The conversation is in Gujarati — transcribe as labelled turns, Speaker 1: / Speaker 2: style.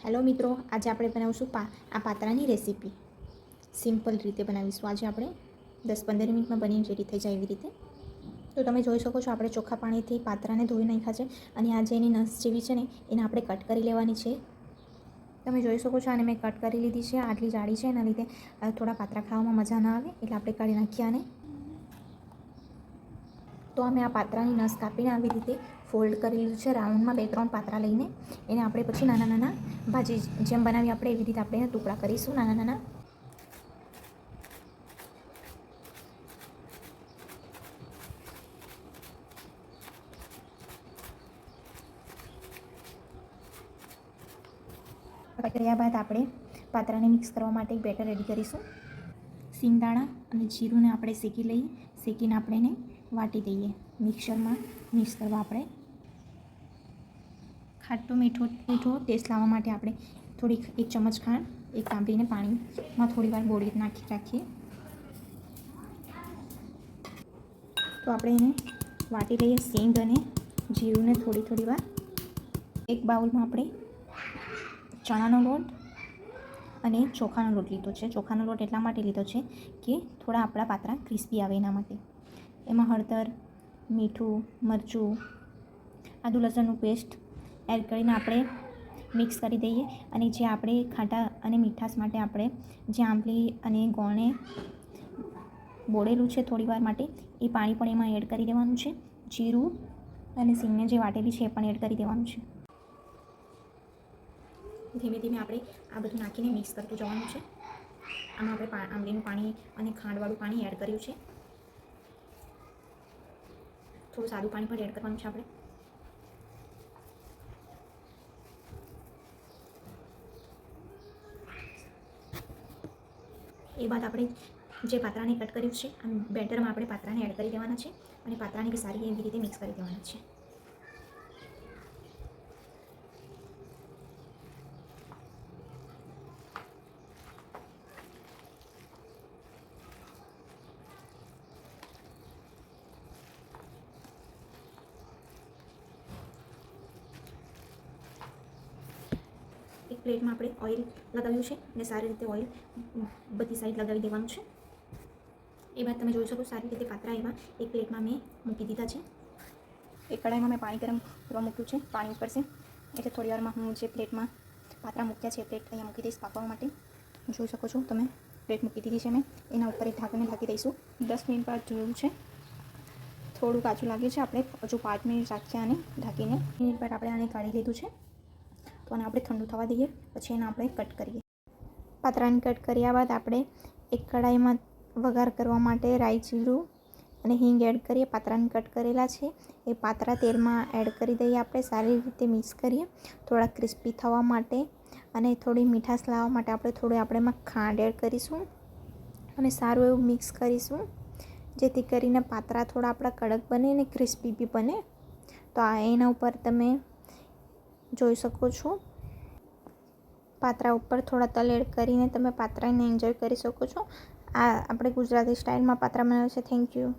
Speaker 1: હેલો મિત્રો, આજે આપણે બનાવીશું આ પાત્રાની રેસીપી. સિમ્પલ રીતે બનાવીશું. આજે આપણે 10-15 મિનિટમાં બનીને રેડી થઈ જાય એવી રીતે. તો તમે જોઈ શકો છો, આપણે ચોખ્ખા પાણીથી પાત્રાને ધોઈ નાખ્યા છે અને આ જે એની નસ જેવી છે ને એને આપણે કટ કરી લેવાની છે. તમે જોઈ શકો છો, આને મેં કટ કરી લીધી છે. આટલી જાડી છે, એના લીધે થોડા પાત્રા ખાવામાં મજા ના આવે એટલે આપણે કાઢી નાખીએ આને. તો અમે આ પાત્રાની નસ કાપીને આવી રીતે ફોલ્ડ કરી લીધું છે રાઉન્ડમાં. 2-3 પાત્રા લઈને એને આપણે પછી નાના નાના ભાજી જેમ બનાવી આપણે એવી રીતે આપણે ટુકડા કરીશું નાના નાના. કર્યા બાદ આપણે પાત્રાને મિક્સ કરવા માટે એક બેટર રેડી કરીશું. સિંગદાણા અને જીરુંને આપણે શેકી લઈએ. શેકીને આપણે એને વાટી દઈએ. મિક્સરમાં મિક્સ કરવા આપણે ખાટું મીઠો ટેસ્ટ લાવવા માટે આપણે થોડીક 1 ચમચ ખાંડ, 1 તાંબીને પાણીમાં થોડી વાર બોળી નાખી રાખીએ. તો આપણે એને વાટી લઈએ. સિંગ અને જીરુંને થોડી વાર. એક બાઉલમાં આપણે ચણાનો લોટ અને ચોખાનો લોટ લીધો છે. ચોખાનો લોટ એટલા માટે લીધો છે કે થોડા આપણા પાત્રા ક્રિસ્પી આવે એના માટે. એમાં હળદર, મીઠું, મરચું, આદુ લસણનું પેસ્ટ એડ કરીને આપણે મિક્સ કરી દઈએ. અને જે આપણે ખાટા અને મીઠાશ માટે આપણે જે આંબલી અને ગોળને બોળેલું છે થોડી વાર માટે, એ પાણી પણ એમાં એડ કરી દેવાનું છે. જીરું અને સિંગને જે વાટેલી છે એ પણ એડ કરી દેવાનું છે. ધીમે ધીમે આપણે આ બધું નાખીને મિક્સ કરતું જવાનું છે. આમાં આપણે આંબલીનું પાણી અને ખાંડવાળું પાણી એડ કર્યું છે. થોડું સાદું પાણી પણ એડ કરવાનું છે આપણે. એ બાદ આપણે જે પાત્રાને કટ કર્યું છે આ બેટરમાં આપણે પાત્રાને એડ કરી દેવાના છે અને પાત્રાને બી સારી એવી રીતે મિક્સ કરી દેવાના છે. એક પ્લેટમાં આપણે ઓઇલ લગાવ્યું છે અને સારી રીતે ઓઇલ બધી સાઈડ લગાવી દેવાનું છે. એ બાદ તમે જોઈ શકો સારી રીતે પાત્રા એમાં એક પ્લેટમાં મેં મૂકી દીધા છે. એક કઢાઈમાં મેં પાણી ગરમ કરવા મૂક્યું છે. પાણી ઉકળશે એટલે થોડી વારમાં હું જે પ્લેટમાં પાત્રા મૂક્યા છે એ પ્લેટ અહીંયા મૂકી દઈશ પાકવા માટે. જોઈ શકો છો તમે, પ્લેટ મૂકી દીધી છે મેં. એના ઉપર એક ઢાંકીને ઢાંકી દઈશું. 10 મિનિટ બાદ જોયું છે, થોડું કાચું લાગ્યું છે. આપણે હજુ 5 મિનિટ રાખ્યા આને ઢાંકીને. મિનિટ બાદ આપણે આને કાઢી લીધું છે. તો આને આપણે ઠંડુ થવા દઈએ, પછી એને આપણે કટ કરીએ. પાત્રાને કટ કર્યા બાદ આપણે એક કઢાઈમાં વઘાર કરવા માટે રાઈ, જીરું અને હિંગ એડ કરીએ. પાત્રાને કટ કરેલા છે એ પાત્રા તેલમાં એડ કરી દઈએ. આપણે સારી રીતે મિક્સ કરીએ થોડા ક્રિસ્પી થવા માટે. અને થોડી મીઠાશ લાવવા માટે આપણે એમાં ખાંડ એડ કરીશું અને સારું એવું મિક્સ કરીશું, જેથી કરીને પાત્રા થોડા આપણા કડક બને અને ક્રિસ્પી બી બને. તો એના ઉપર તમે જોઈ શકો છો, પાત્રા ઉપર થોડા તલ એડ કરીને તમે પાત્રાને એન્જોય કરી શકો છો. આ આપણે ગુજરાતી સ્ટાઇલમાં પાત્રા બનાવે છે. Thank you.